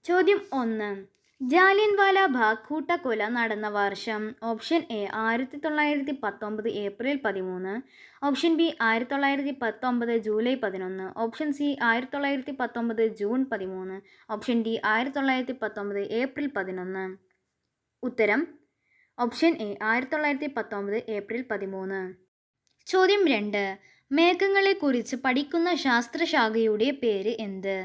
ചോദ്യം 1. ജാലിയൻവാല ബാഗ് കൂട്ടക്കൊല നടന്ന വർഷം. Option A 1919 April 13, option B 1919 July 11, option C 1919 June 13, option D 1919 April 11. ഉത്തരം ഓപ്ഷൻ എ 1919 ഏപ്രിൽ 13. ചോദ്യം 2. മേഘങ്ങളെക്കുറിച്ച് പഠിക്കുന്ന ശാസ്ത്രശാഖയുടെ പേര് എന്ത്?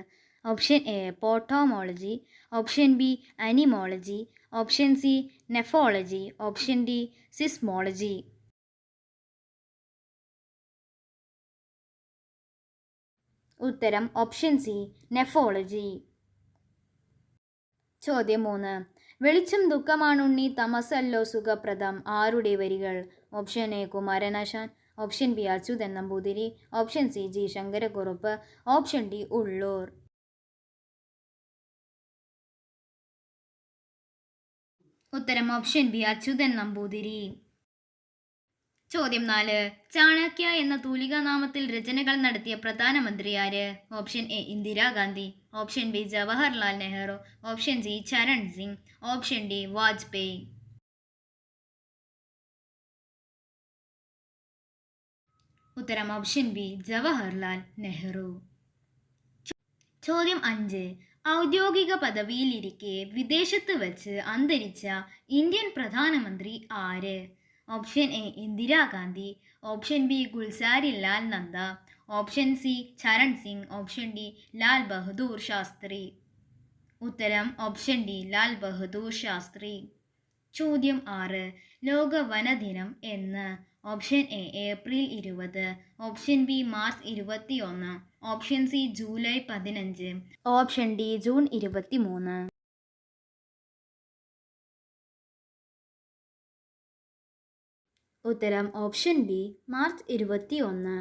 Option A potamology, option B anemology, option C nephology, option D seismology. ഉത്തരം ഓപ്ഷൻ സി നെഫോളജി. ചോദ്യം 3. വെളിച്ചം ദുഃഖമാണുണ്ണി തമസല്ലോ സുഖപ്രദം ആരുടെ വരികൾ? Option A Kumaranasan, option B Achuthan Namboothiri, option C G Sankarakurup, option D Ulloor. ഉത്തരം ഓപ്ഷൻ ബി അച്യുതൻ നമ്പൂതിരി. ചോദ്യം 4. ചാണക്യ എന്ന തൂലികാനാമത്തിൽ രചനകൾ നടത്തിയ പ്രധാനമന്ത്രി ആര്? Option A Indira Gandhi, option B Jawaharlal Nehru, option C Charan Singh, option D Vajpayee. ഉത്തരം ഓപ്ഷൻ ബി ജവഹർലാൽ നെഹ്റു. ചോദ്യം 5. ഔദ്യോഗിക പദവിയിലിരിക്കെ വിദേശത്ത് വച്ച് അന്തരിച്ച ഇന്ത്യൻ പ്രധാനമന്ത്രി ആര്? Option A Indira Gandhi, option B Gulzarilal Nanda, option C Charan Singh, option D Lal Bahadur Shastri. ഉത്തരം ഓപ്ഷൻ ഡി ലാൽ ബഹദൂർ ശാസ്ത്രി. ചോദ്യം 6. ലോക വനദിനം എന്ന്? Option A April 20, option B March 21, option C July 15, option D June 23. ഉത്തരം ഓപ്ഷൻ ബി മാർച്ച് 21.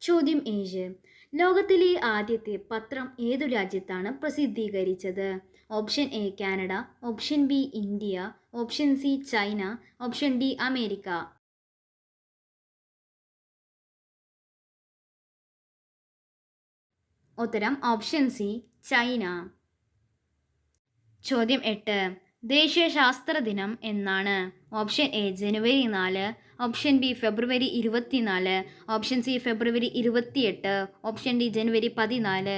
ചോദ്യം 7. ലോകത്തിലെ ആദ്യത്തെ പത്രം ഏതു രാജ്യത്താണ് പ്രസിദ്ധീകരിച്ചത്? Option A Canada, option B India, option C China, option D America. ഉത്തരം ഓപ്ഷൻ സി ചൈന. ചോദ്യം 8. ദേശീയ ശാസ്ത്ര ദിനം എന്നാണ്? ഓപ്ഷൻ എ ജനുവരി 4, ഓപ്ഷൻ ബി ഫെബ്രുവരി 24, ഓപ്ഷൻ സി ഫെബ്രുവരി 28, ഓപ്ഷൻ ഡി ജനുവരി 14.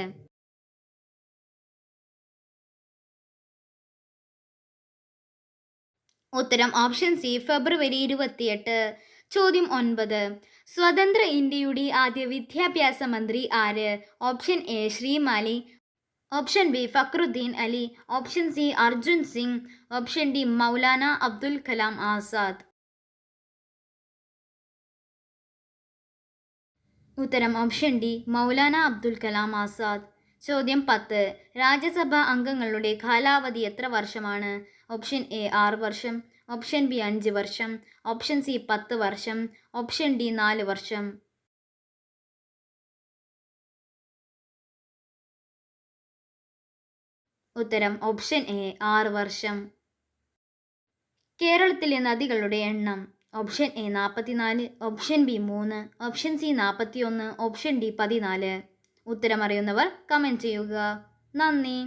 ഉത്തരം ഓപ്ഷൻ സി ഫെബ്രുവരി 28. ചോദ്യം 9. സ്വതന്ത്ര ഇന്ത്യയുടെ ആദ്യ വിദ്യാഭ്യാസ മന്ത്രി ആര്? Option A Shrimali, option B Fakhruddin Ali, option C Arjun Singh, option D Maulana Abdul Kalam Azad. ഉത്തരം ഓപ്ഷൻ ഡി മൗലാന അബ്ദുൽ കലാം ആസാദ്. ചോദ്യം 10. രാജ്യസഭാ അംഗങ്ങളുടെ കാലാവധി എത്ര വർഷമാണ്? ഓപ്ഷൻ എ 6 വർഷം, ഓപ്ഷൻ ബി 5 വർഷം, ഓപ്ഷൻ സി 10 വർഷം, ഓപ്ഷൻ ഡി 4 വർഷം. ഉത്തരം ഓപ്ഷൻ എ 6 വർഷം. കേരളത്തിലെ നദികളുടെ എണ്ണം? Option A 44, option B 3, option C 41, option D 14. ഉത്തരം അറിയുന്നവർ കമൻറ്റ് ചെയ്യുക. നന്ദി.